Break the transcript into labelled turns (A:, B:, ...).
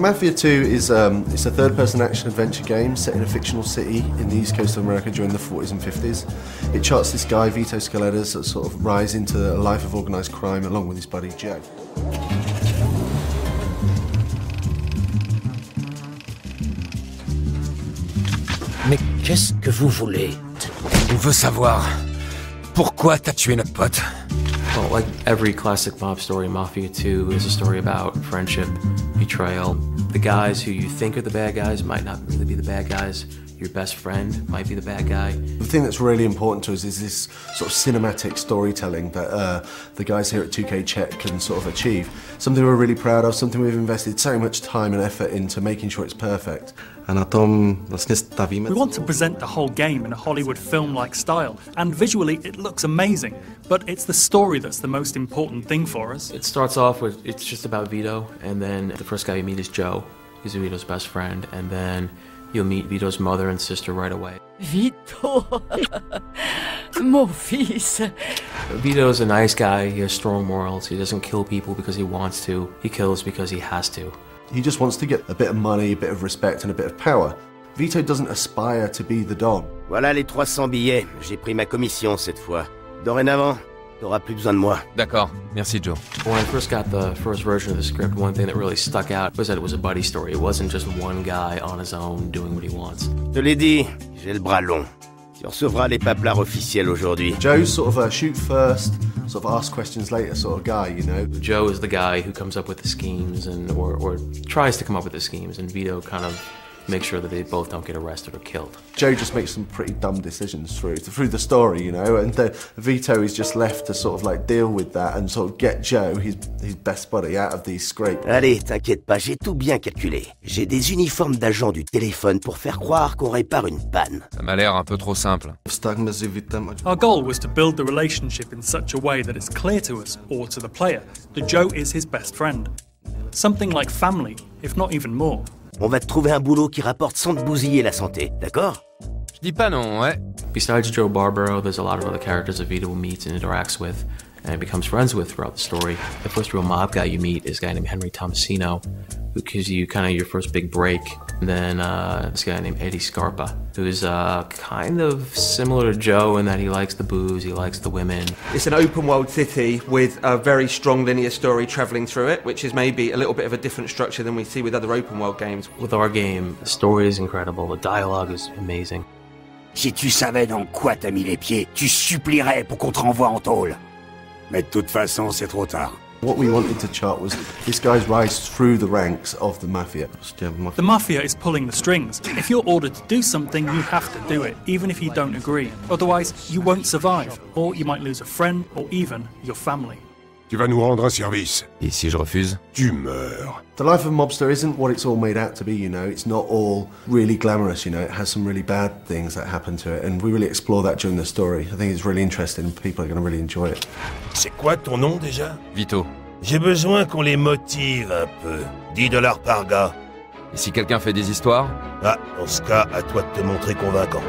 A: Mafia 2 is it's a third-person action-adventure game set in a fictional city in the east coast of America during the 40s and 50s. It charts this guy, Vito Scaletta's sort of rise into a life of organised crime along with his buddy Joe.
B: Mais qu'est-ce que vous voulez?
C: On veut savoir pourquoi t'as tué notre pote.
D: Well, like every classic mob story, Mafia 2 is a story about friendship, betrayal. The guys who you think are the bad guys might not really be the bad guys. Your best friend might be the bad guy.
A: The thing that's really important to us is this sort of cinematic storytelling that the guys here at 2K Czech can sort of achieve. Something we're really proud of, something we've invested so much time and effort into making sure it's perfect.
E: A na tom vlastně stavíme.
F: We want to present the whole game in a Hollywood film-like style, and visually it looks amazing, but it's the story that's the most important thing for us.
D: It starts off with, it's just about Vito, and then the first guy you meet is Joe. He's Vito's best friend, and then you'll meet Vito's mother and sister right away.
G: Vito, mon fils.
D: Vito's a nice guy, he has strong morals, he doesn't kill people because he wants to, he kills because he has to.
A: He just wants to get a bit of money, a bit of respect and a bit of power. Vito doesn't aspire to be the Don.
B: Voilà les 300 billets, j'ai pris ma commission cette fois. Dorénavant, t'auras plus besoin de moi.
C: D'accord, merci Joe.
D: When I first got the first version of the script, one thing that really stuck out was that it was a buddy story. It wasn't just one guy on his own doing what he wants.
B: Je te l'ai dit, j'ai le bras long. Tu recevras les paplards officiels aujourd'hui.
A: Joe's sort of a shoot first, sort of ask questions later sort of guy, you know.
D: Joe is the guy who comes up with the schemes and or tries to come up with the schemes, and Vito kind of makes sure that they both don't get arrested or killed.
A: Joe just makes some pretty dumb decisions through the story, you know, and Vito is just left to sort of like deal with that and sort of get Joe, his best buddy, out of these scrapes.
B: Allez, t'inquiète pas, j'ai tout bien calculé. J'ai des uniformes d'agents du téléphone pour faire croire qu'on répare une panne.
C: Ça m'a l'air un peu trop simple.
F: Our goal was to build the relationship in such a way that it's clear to us, or to the player, that Joe is his best friend. Something like family, if not even more.
B: On va te trouver un boulot qui rapporte sans te bousiller la santé, d'accord?
C: Je dis pas non, ouais.
D: Besides Joe Barbaro, there's a lot of other characters that Vito meets and interacts with and becomes friends with throughout the story. The first real mob guy you meet is a guy named Henry Tomasino, who gives you kind of your first big break. And then this guy named Eddie Scarpa, who's kind of similar to Joe in that he likes the booze, he likes the women.
H: It's an open world city with a very strong linear story travelling through it, which is maybe a little bit of a different structure than we see with other open world games.
D: With our game, the story is incredible, the dialogue is amazing.
I: Si tu savais dans quoi t'as mis les pieds, tu supplierais pour qu'on te renvoie en tôle. Mais de toute façon, c'est trop tard.
A: What we wanted to chart was this guy's rise through the ranks of the Mafia.
F: The Mafia is pulling the strings. If you're ordered to do something, you have to do it, even if you don't agree. Otherwise, you won't survive, or you might lose a friend, or even your family.
J: Tu vas nous rendre un service.
C: Et si je refuse?
J: Tu meurs.
A: The life of a mobster isn't what it's all made out to be, you know. It's not all really glamorous, you know. It has some really bad things that happen to it, and we really explore that during the story. I think it's really interesting, and people are going to really enjoy it.
J: C'est quoi ton nom déjà?
C: Vito.
J: J'ai besoin qu'on les motive un peu. $10 par gars.
C: Et si quelqu'un fait des histoires?
J: Ah, dans ce cas, à toi de te montrer convaincant.